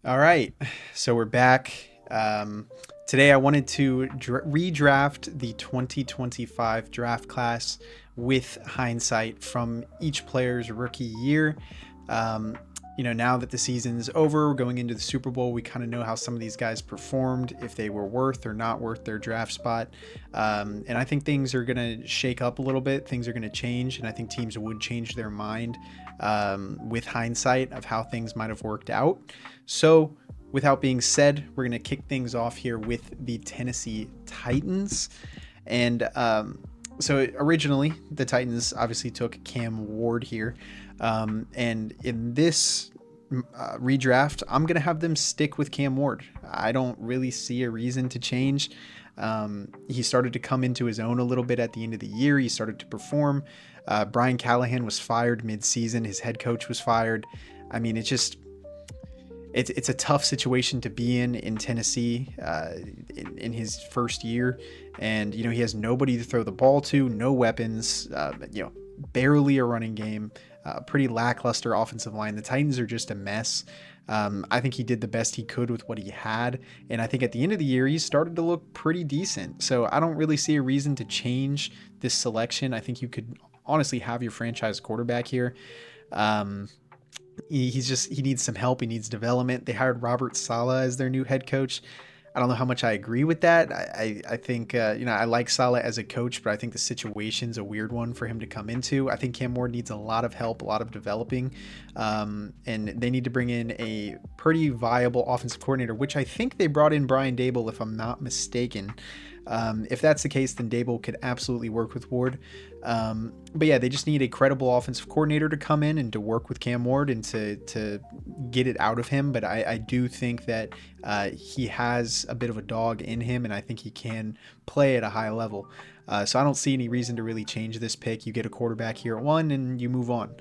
All right, so we're back. Today I wanted to redraft the 2025 draft class with hindsight from each player's rookie year. Um, now that the season's over, we're going into the Super Bowl, we kind of know how some of these guys performed, if they were worth or not worth their draft spot. And I think things are going to shake up a little bit. Things are going to change, and I think teams would change their mind with hindsight of how things might have worked out. So, without being said, we're going to kick things off here with the Tennessee Titans. And so, originally, the Titans obviously took Cam Ward here. And in this redraft, I'm going to have them stick with Cam Ward. I don't really see a reason to change. He started to come into his own a little bit at the end of the year. He started to perform. Brian Callahan was fired mid-season. His head coach was fired. I mean, it's a tough situation to be in Tennessee in his first year, and he has nobody to throw the ball to, no weapons, barely a running game, pretty lackluster offensive line. The Titans are just a mess. I think he did the best he could with what he had, and I think at the end of the year he started to look pretty decent. So I don't really see a reason to change this selection. I think you could honestly have your franchise quarterback here. He needs some help. He needs development. They hired Robert Saleh as their new head coach. I don't know how much I agree with that. I think I like Saleh as a coach, but I think the situation's a weird one for him to come into. I think Cam Ward needs a lot of help, a lot of developing, and they need to bring in a pretty viable offensive coordinator, which I think they brought in Brian Dable, if I'm not mistaken. If that's the case, then Dable could absolutely work with Ward. But yeah, they just need a credible offensive coordinator to come in and to work with Cam Ward and to get it out of him. But I do think that he has a bit of a dog in him, and I think he can play at a high level. So I don't see any reason to really change this pick. You get a quarterback here at 1 and you move on.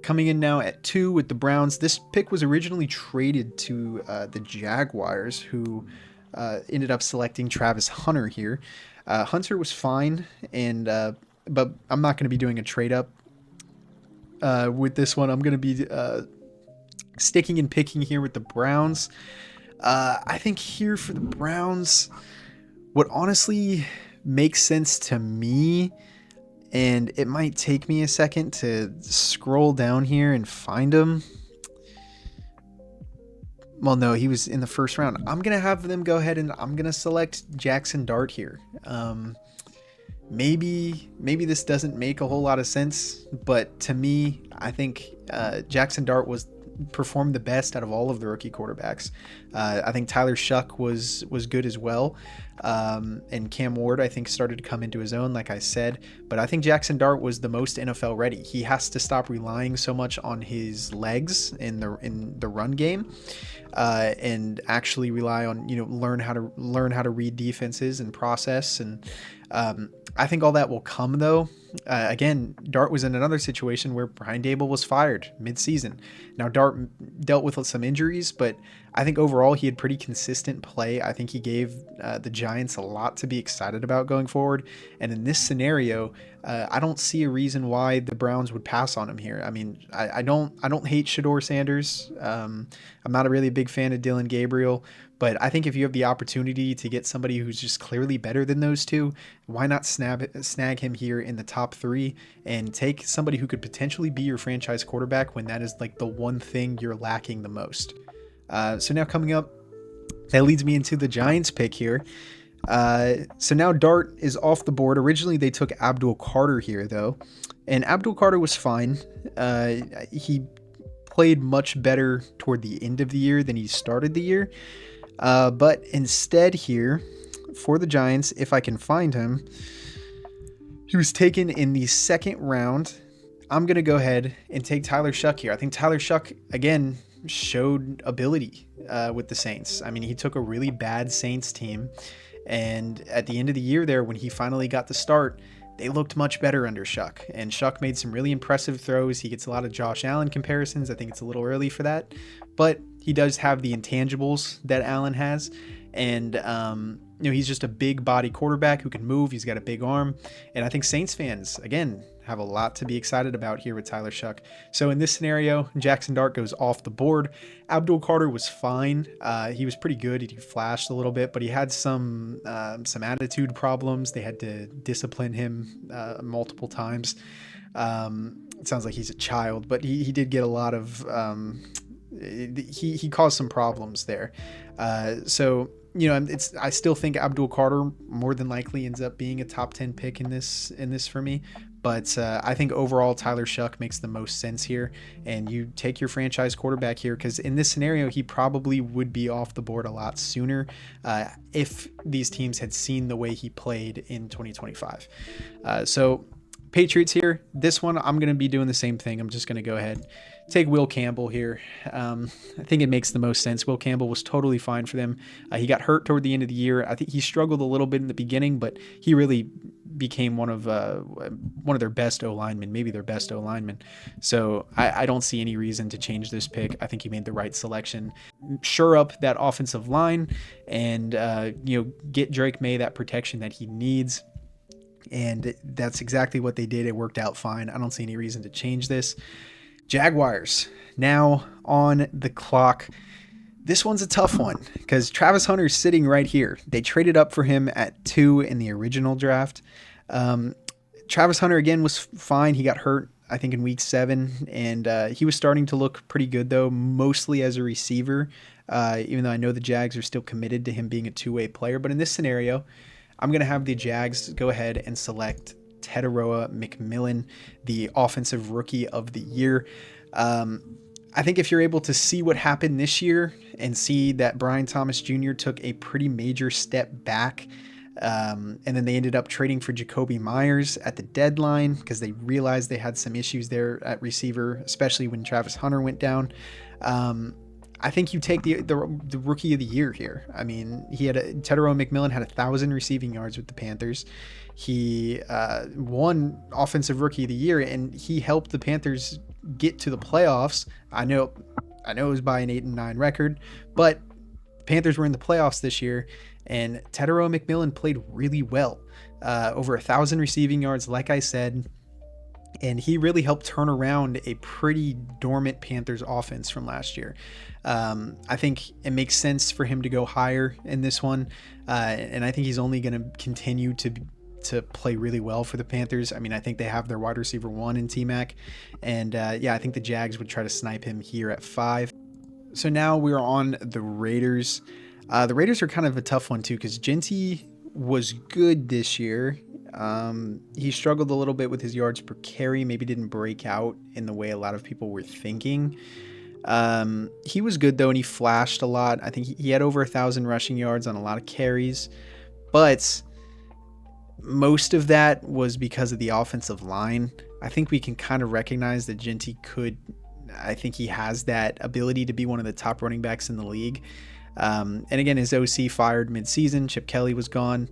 Coming in now at 2 with the Browns. This pick was originally traded to the Jaguars, who ended up selecting Travis Hunter here. Hunter was fine, but I'm not going to be doing a trade up with this one. I'm going to be sticking and picking here with the Browns. I think here for the Browns, what honestly makes sense to me, and it might take me a second to scroll down here and find him. Well, no, he was in the first round. I'm going to have them go ahead and I'm going to select Jackson Dart here. Maybe this doesn't make a whole lot of sense, but to me, I think Jackson Dart performed the best out of all of the rookie quarterbacks. I think Tyler Shuck was good as well. And Cam Ward, I think, started to come into his own, like I said. But I think Jackson Dart was the most NFL ready. He has to stop relying so much on his legs in the run game, and actually rely on learn how to read defenses and process. And I think all that will come though. Again, Dart was in another situation where Brian Dable was fired mid-season. Now Dart dealt with some injuries, but I think overall he had pretty consistent play. I think he gave the Giants a lot to be excited about going forward. And in this scenario, I don't see a reason why the Browns would pass on him here. I mean, I don't hate Shador Sanders. I'm not a really big fan of Dylan Gabriel, but I think if you have the opportunity to get somebody who's just clearly better than those two, why not snag him here in the top 3 and take somebody who could potentially be your franchise quarterback when that is like the one thing you're lacking the most. So now coming up, that leads me into the Giants pick here. So now Dart is off the board. Originally they took Abdul Carter here though, and Abdul Carter was fine. He played much better toward the end of the year than he started the year. But instead here for the Giants, if I can find him, he was taken in the second round. I'm going to go ahead and take Tyler Shuck here. I think Tyler Shuck, again, showed ability with the Saints. I mean, he took a really bad Saints team, and at the end of the year there, when he finally got the start, they looked much better under Shuck. And Shuck made some really impressive throws. He gets a lot of Josh Allen comparisons. I think it's a little early for that, but he does have the intangibles that Allen has. And, he's just a big body quarterback who can move. He's got a big arm. And I think Saints fans, again, have a lot to be excited about here with Tyler Shuck. So in this scenario, Jackson Dart goes off the board. Abdul Carter was fine. He was pretty good. He flashed a little bit, but he had some attitude problems. They had to discipline him multiple times. It sounds like he's a child, but he did get a lot of he caused some problems there. So I still think Abdul Carter more than likely ends up being a top 10 pick in this for me. But I think overall Tyler Shuck makes the most sense here, and you take your franchise quarterback here because in this scenario he probably would be off the board a lot sooner if these teams had seen the way he played in 2025. So Patriots here. This one I'm going to be doing the same thing. I'm just going to go ahead take Will Campbell here. I think it makes the most sense. Will Campbell was totally fine for them. He got hurt toward the end of the year. I think he struggled a little bit in the beginning, but he really became one of their best O-linemen, maybe their best O-lineman. So I don't see any reason to change this pick. I think he made the right selection. Shore up that offensive line and get Drake May that protection that he needs. And that's exactly what they did. It worked out fine. I don't see any reason to change this. Jaguars now on the clock. This one's a tough one because Travis Hunter's sitting right here. They traded up for him at 2 in the original draft. Travis Hunter again was fine. He got hurt, I think, in week 7, and he was starting to look pretty good though, mostly as a receiver. Even though I know the Jags are still committed to him being a two-way player, but in this scenario, I'm going to have the Jags go ahead and select Teteroa McMillan, the offensive rookie of the year. I think if you're able to see what happened this year and see that Brian Thomas Jr. took a pretty major step back, and then they ended up trading for Jacoby Myers at the deadline because they realized they had some issues there at receiver, especially when Travis Hunter went down. I think you take the rookie of the year here. I mean, Teteroa McMillan had 1,000 receiving yards with the Panthers. He won offensive rookie of the year, and he helped the Panthers get to the playoffs. I know it was by an 8-9 record, but the Panthers were in the playoffs this year, and Teteroa McMillan played really well. Over 1,000 receiving yards, like I said. And he really helped turn around a pretty dormant Panthers offense from last year. I think it makes sense for him to go higher in this one. And I think he's only going to continue to play really well for the Panthers. I mean, I think they have their wide receiver 1 in T-Mac. And I think the Jags would try to snipe him here at 5. So now we're on the Raiders. The Raiders are kind of a tough one too because Genty was good this year. He struggled a little bit with his yards per carry, maybe didn't break out in the way a lot of people were thinking. He was good though, and he flashed a lot. I think he had over 1,000 rushing yards on a lot of carries, but most of that was because of the offensive line. I think we can kind of recognize that Genty I think he has that ability to be one of the top running backs in the league. And again, his OC fired mid-season. Chip Kelly was gone.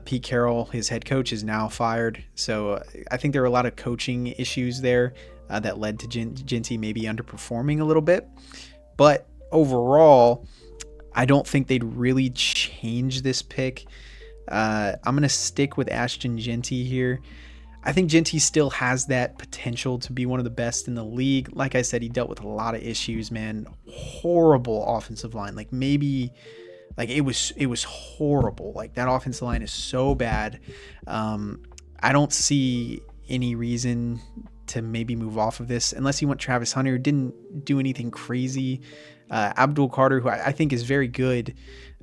Pete Carroll, his head coach, is now fired. So I think there were a lot of coaching issues there that led to Genty maybe underperforming a little bit. But overall, I don't think they'd really change this pick. I'm going to stick with Ashton Genty here. I think Genty still has that potential to be one of the best in the league. Like I said, he dealt with a lot of issues, man. Horrible offensive line. It was horrible. Like, that offensive line is so bad. I don't see any reason to maybe move off of this unless you want Travis Hunter, who didn't do anything crazy. Abdul Carter, who I think is very good.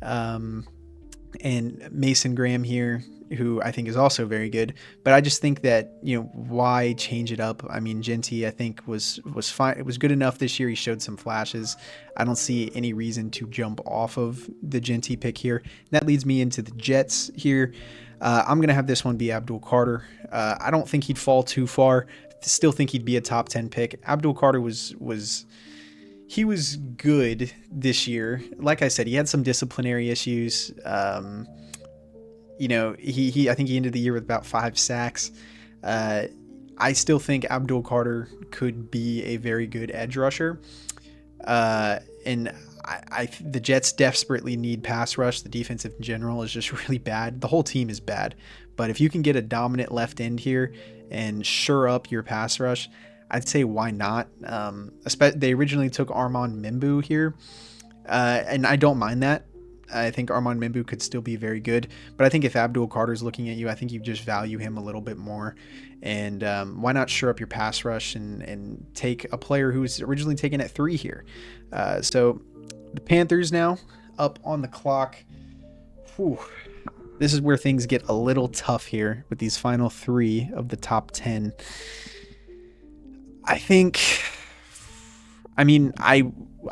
And Mason Graham here, who I think is also very good. But I just think that, why change it up? I mean, Genty, I think, was fine. It was good enough this year. He showed some flashes. I don't see any reason to jump off of the Genty pick here. That leads me into the Jets here. I'm going to have this one be Abdul Carter. I don't think he'd fall too far. Still think he'd be a top 10 pick. Abdul Carter was good this year. Like I said, he had some disciplinary issues. I think he ended the year with about 5 sacks. I still think Abdul Carter could be a very good edge rusher. And the Jets desperately need pass rush. The defense in general is just really bad. The whole team is bad. But if you can get a dominant left end here and shore up your pass rush, I'd say why not? They originally took Armand Mimbu here, and I don't mind that. I think Armand Mimbu could still be very good, but I think if Abdul Carter's looking at you, I think you just value him a little bit more. And why not shore up your pass rush and take a player who was originally taken at 3 here? So the Panthers now up on the clock. Whew. This is where things get a little tough here with these final 3 of the top 10. I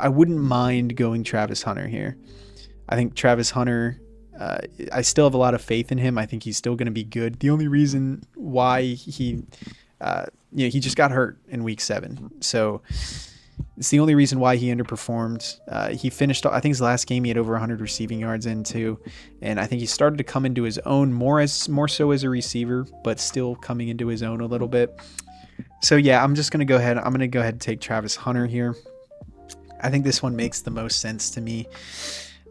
wouldn't mind going Travis Hunter here. I think Travis Hunter, I still have a lot of faith in him. I think he's still going to be good. The only reason why he just got hurt in week 7. So it's the only reason why he underperformed. He finished, I think his last game, he had over 100 receiving yards in too. And I think he started to come into his own more so as a receiver, but still coming into his own a little bit. So yeah, I'm going to go ahead and take Travis Hunter here. I think this one makes the most sense to me.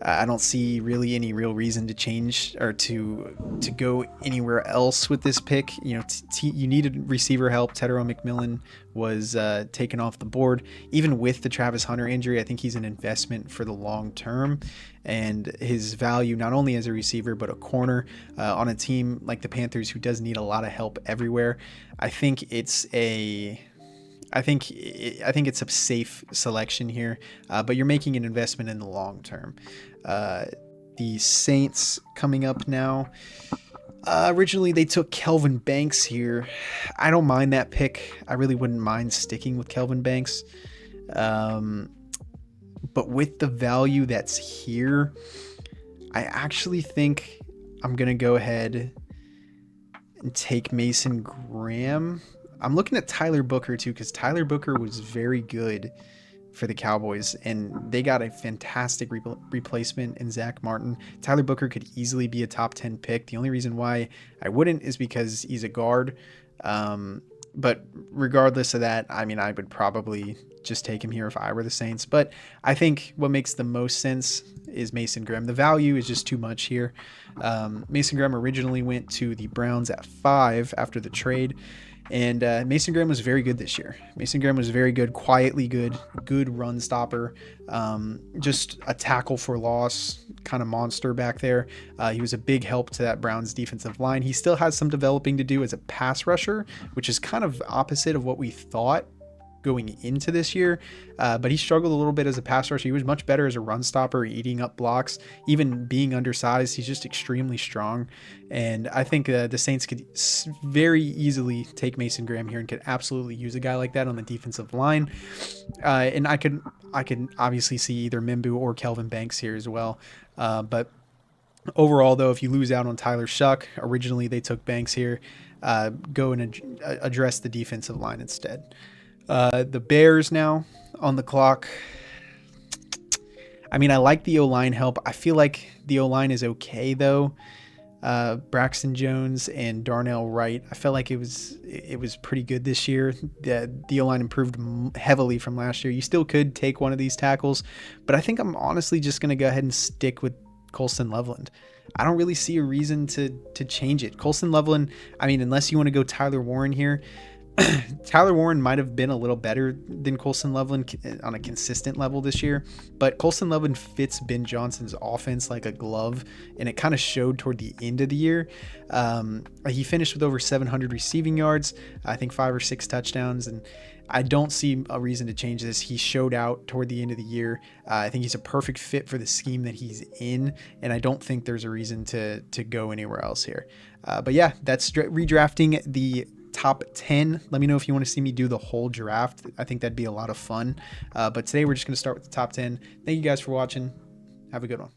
I don't see really any real reason to change or to go anywhere else with this pick. You needed receiver help. Tedero McMillan was taken off the board. Even with the Travis Hunter injury, I think he's an investment for the long term, and his value not only as a receiver but a corner on a team like the Panthers who does need a lot of help everywhere. I think it's a safe selection here, but you're making an investment in the long term. The Saints coming up now. Originally, they took Kelvin Banks here. I don't mind that pick. I really wouldn't mind sticking with Kelvin Banks. But with the value that's here, I actually think I'm going to go ahead and take Mason Graham. I'm looking at Tyler Booker too, because Tyler Booker was very good for the Cowboys, and they got a fantastic replacement in Zach Martin. Tyler Booker could easily be a top 10 pick. The only reason why I wouldn't is because he's a guard. But regardless of that, I would probably just take him here if I were the Saints. But I think what makes the most sense is Mason Graham. The value is just too much here. Mason Graham originally went to the Browns at 5 after the trade. And Mason Graham was very good this year. Mason Graham was very good, quietly good run stopper, just a tackle for loss kind of monster back there. He was a big help to that Browns defensive line. He still has some developing to do as a pass rusher, which is kind of opposite of what we thought going into this year, but he struggled a little bit as a pass rusher. He was much better as a run stopper, eating up blocks, even being undersized. He's just extremely strong, and I think the Saints could very easily take Mason Graham here and could absolutely use a guy like that on the defensive line. And I could obviously see either Mimbu or Kelvin Banks here as well, but overall, though, if you lose out on Tyler Shuck, originally they took Banks here, go and address the defensive line instead. The Bears now on the clock. I like the O-line help. I feel like the O-line is okay, though. Braxton Jones and Darnell Wright, I felt like it was pretty good this year. The O-line improved heavily from last year. You still could take one of these tackles, but I think I'm honestly just going to go ahead and stick with Colston Loveland. I don't really see a reason to change it. Colston Loveland, unless you want to go Tyler Warren here, Tyler Warren might have been a little better than Colston Loveland on a consistent level this year, but Colston Loveland fits Ben Johnson's offense like a glove, and it kind of showed toward the end of the year. He finished with over 700 receiving yards, I think 5 or 6 touchdowns, and I don't see a reason to change this. He showed out toward the end of the year. I think he's a perfect fit for the scheme that he's in, and I don't think there's a reason to go anywhere else here. But yeah, that's redrafting the top 10. Let me know if you want to see me do the whole draft. I think that'd be a lot of fun. But today we're just going to start with the top 10. Thank you guys for watching. Have a good one.